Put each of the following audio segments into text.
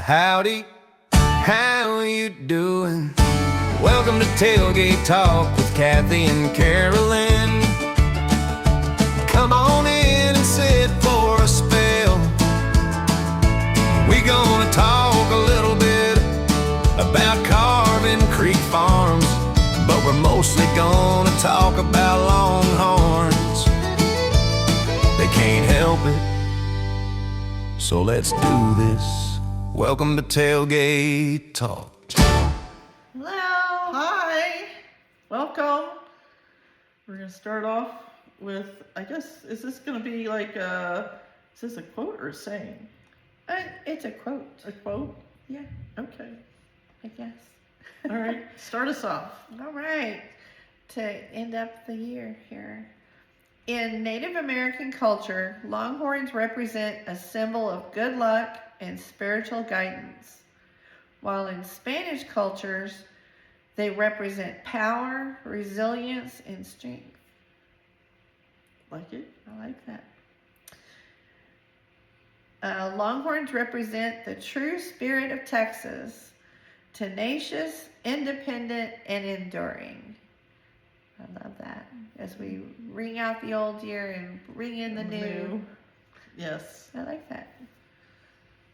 Howdy, how you doing? Welcome to Tailgate Talk with Kathy and Carolyn. Come on in and sit for a spell. We gonna talk a little bit about Carbon Creek Farms, but we're mostly gonna talk about Longhorns. They can't help it, so let's do this. Welcome to Tailgate Talk. Hello. Hi. Welcome. We're going to start off with, I guess, is this going to be like is this a quote or a saying? It's a quote. A quote? Yeah, Okay. I guess. All right. Start us off. All right. To end up the year here. In Native American culture, longhorns represent a symbol of good luck and spiritual guidance, while in Spanish cultures, they represent power, resilience, and strength. Like it? I like that. Longhorns represent the true spirit of Texas, tenacious, independent, and enduring. I love that. As we ring out the old year and bring in the new. Yes. I like that.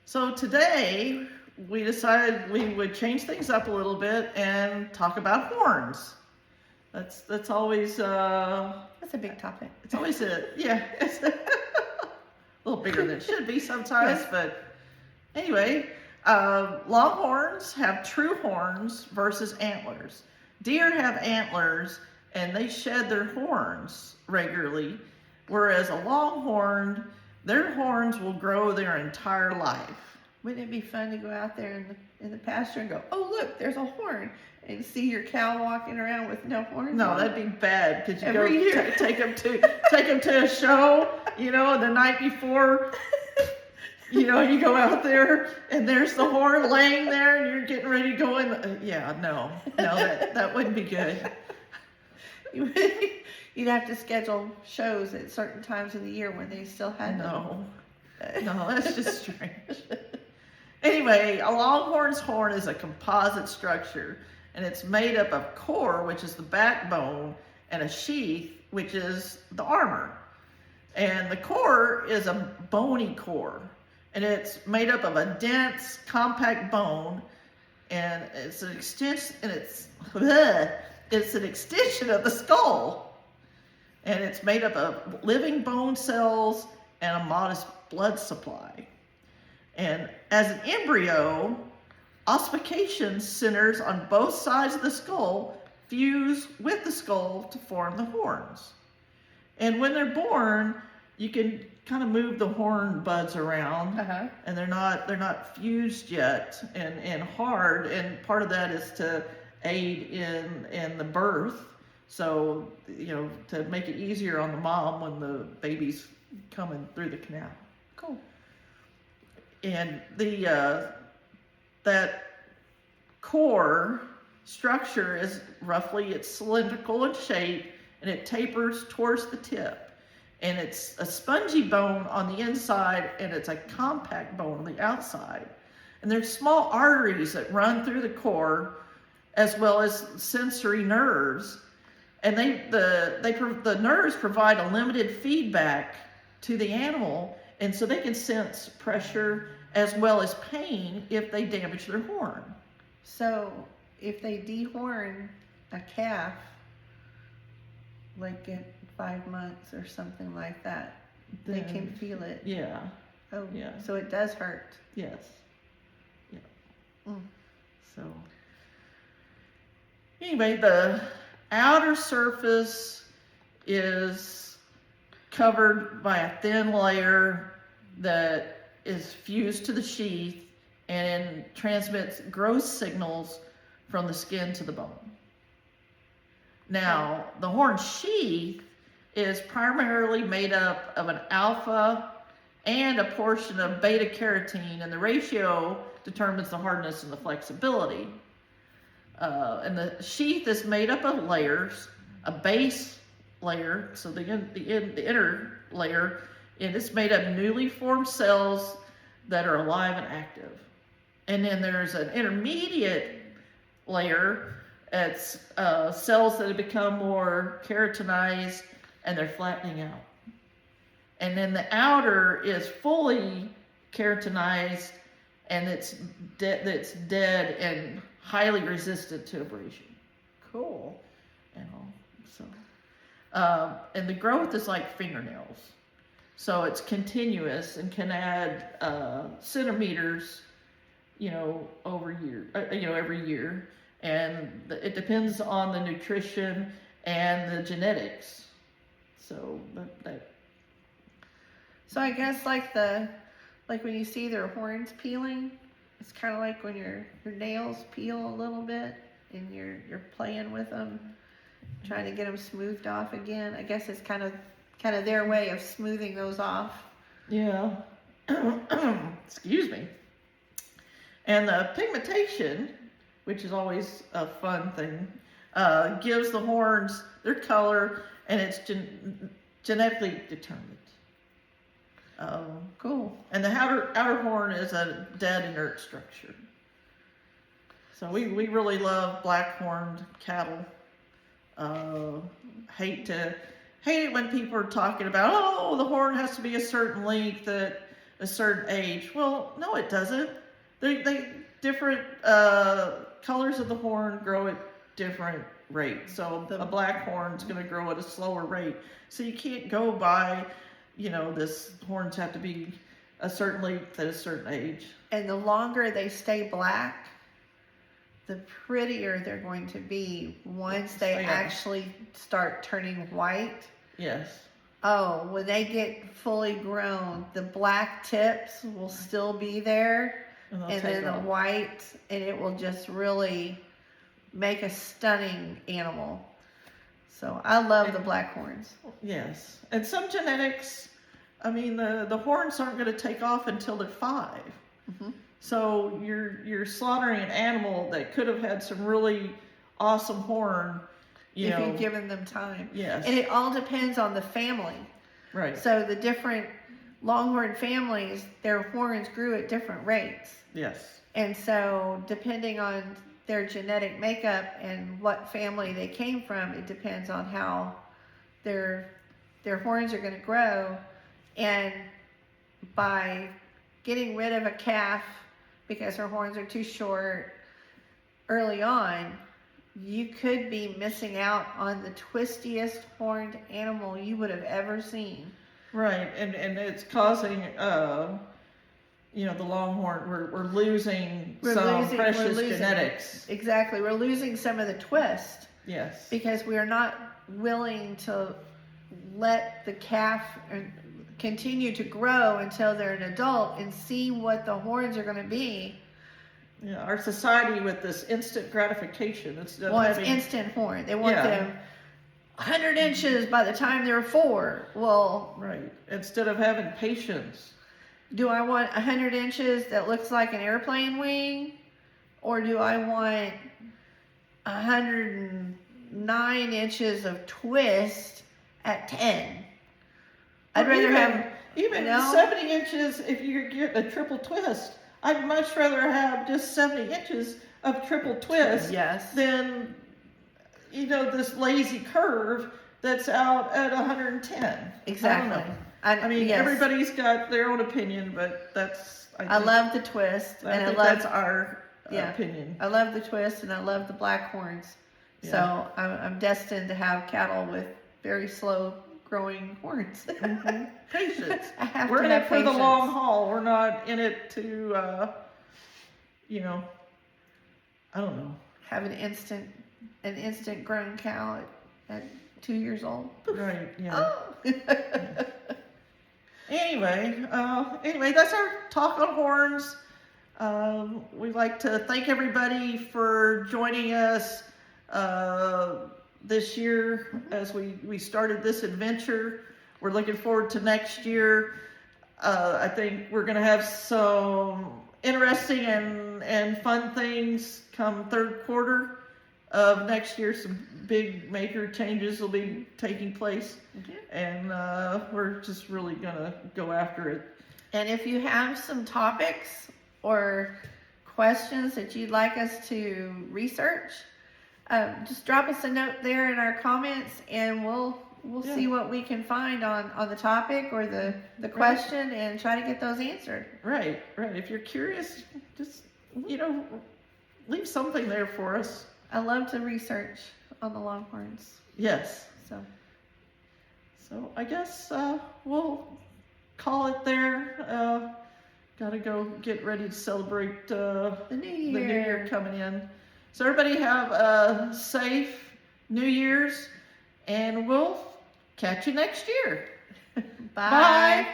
So today, we decided we would change things up a little bit and talk about horns. That's always That's a big topic. it's always it's a little bigger than it should be sometimes, but anyway, longhorns have true horns versus antlers. Deer have antlers and they shed their horns regularly, whereas a longhorn, their horns will grow their entire life. Wouldn't it be fun to go out there in the pasture and go, oh look, there's a horn, and see your cow walking around with no horns? No, that'd be bad because you Every year. take them to a show, the night before. You go out there and there's the horn laying there and you're getting ready to go in. No, that wouldn't be good. You'd have to schedule shows at certain times of the year when they still had No, that's just strange. Anyway, a longhorn's horn is a composite structure, and it's made up of core, which is the backbone, and a sheath, which is the armor. And the core is a bony core, and it's made up of a dense, compact bone, and it's an extension. And it's an extension of the skull, and it's made up of living bone cells and a modest blood supply. And as an embryo, ossification centers on both sides of the skull fuse with the skull to form the horns. And when they're born, you can kind of move the horn buds around, and they're not fused yet and hard. And part of that is to aid in the birth, so to make it easier on the mom when the baby's coming through the canal. Cool. And that core structure is it's cylindrical in shape, and it tapers towards the tip. And it's a spongy bone on the inside, and it's a compact bone on the outside. And there's small arteries that run through the core, as well as sensory nerves. And the nerves provide a limited feedback to the animal, and so they can sense pressure as well as pain if they damage their horn. So if they dehorn a calf, like at 5 months or something like that, they can feel it. Yeah. Oh, yeah. So it does hurt. Yes. Yeah. So anyway, the outer surface is covered by a thin layer that is fused to the sheath and transmits growth signals from the skin to the bone. Now, the horn sheath is primarily made up of an alpha and a portion of beta carotene, and the ratio determines the hardness and the flexibility. And the sheath is made up of layers, a base layer, so the inner layer, and it's made of newly formed cells that are alive and active. And then there's an intermediate layer. It's cells that have become more keratinized and they're flattening out. And then the outer is fully keratinized and it's dead and highly resistant to abrasion. Cool. And the growth is like fingernails. So it's continuous and can add centimeters, every year. And it depends on the nutrition and the genetics. So So I guess like when you see their horns peeling, it's kind of like when your nails peel a little bit and you're playing with them, trying to get them smoothed off again. I guess it's kind of their way of smoothing those off. Yeah. Excuse me. And the pigmentation, which is always a fun thing, gives the horns their color, and it's genetically determined. Cool. And the outer horn is a dead, inert structure. So we really love black-horned cattle. Hate it when people are talking about, oh, the horn has to be a certain length at a certain age. Well, no, it doesn't. They different colors of the horn grow at different rates. So a black horn's going to grow at a slower rate. So you can't go by, this horns have to be a certain length at a certain age. And the longer they stay black, the prettier they're going to be once they actually start turning white. Yes. Oh, when they get fully grown, the black tips will still be there, and then the white, and it will just really make a stunning animal. So I love the black horns. Yes. And some genetics, the horns aren't going to take off until they're 5. Mm-hmm. So you're slaughtering an animal that could have had some really awesome horn, if you've given them time. Yes. And it all depends on the family. Right. So the different longhorn families, their horns grew at different rates. Yes. And so depending on their genetic makeup and what family they came from, it depends on how their horns are going to grow. And by getting rid of a calf because her horns are too short early on, you could be missing out on the twistiest horned animal you would have ever seen. Right, and it's causing, the longhorn, we're losing precious genetics. Exactly, we're losing some of the twist. Yes. Because we are not willing to let the calf continue to grow until they're an adult and see what the horns are going to be. Yeah, our society with this instant gratification. It's instant horn. They want them 100 inches by the time they're 4. Well, right. Instead of having patience. Do I want 100 inches that looks like an airplane wing? Or do I want 109 inches of twist at 10? I'd rather have... Even 70 inches if you get a triple twist. I'd much rather have just 70 inches of triple twist than, this lazy curve that's out at 110. Exactly. Everybody's got their own opinion, but I love the twist. That's our opinion. I love the twist and I love the black horns. Yeah. So I'm destined to have cattle with very slow growing horns. Mm-hmm. Patience. We're in it for the long haul. We're not in it to, I don't know. Have an instant grown cow at 2 years old. Right. Yeah. Oh. Yeah. Anyway, that's our talk on horns. We'd like to thank everybody for joining us this year as we started this adventure. We're looking forward to next year. I think we're going to have some interesting and fun things come third quarter of next year. Some big major changes will be taking place. And we're just really going to go after it. And if you have some topics or questions that you'd like us to research, just drop us a note there in our comments, and we'll see what we can find on the topic or the question, and try to get those answered. Right. If you're curious, just, leave something there for us. I love to research on the Longhorns. Yes. So I guess we'll call it there. Gotta go get ready to celebrate the New Year. The New Year coming in. So everybody have a safe New Year's, and we'll catch you next year. Bye.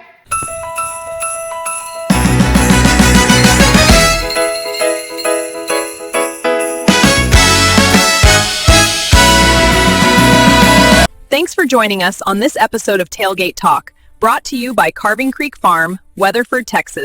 Thanks for joining us on this episode of Tailgate Talk, brought to you by Carving Creek Farm, Weatherford, Texas.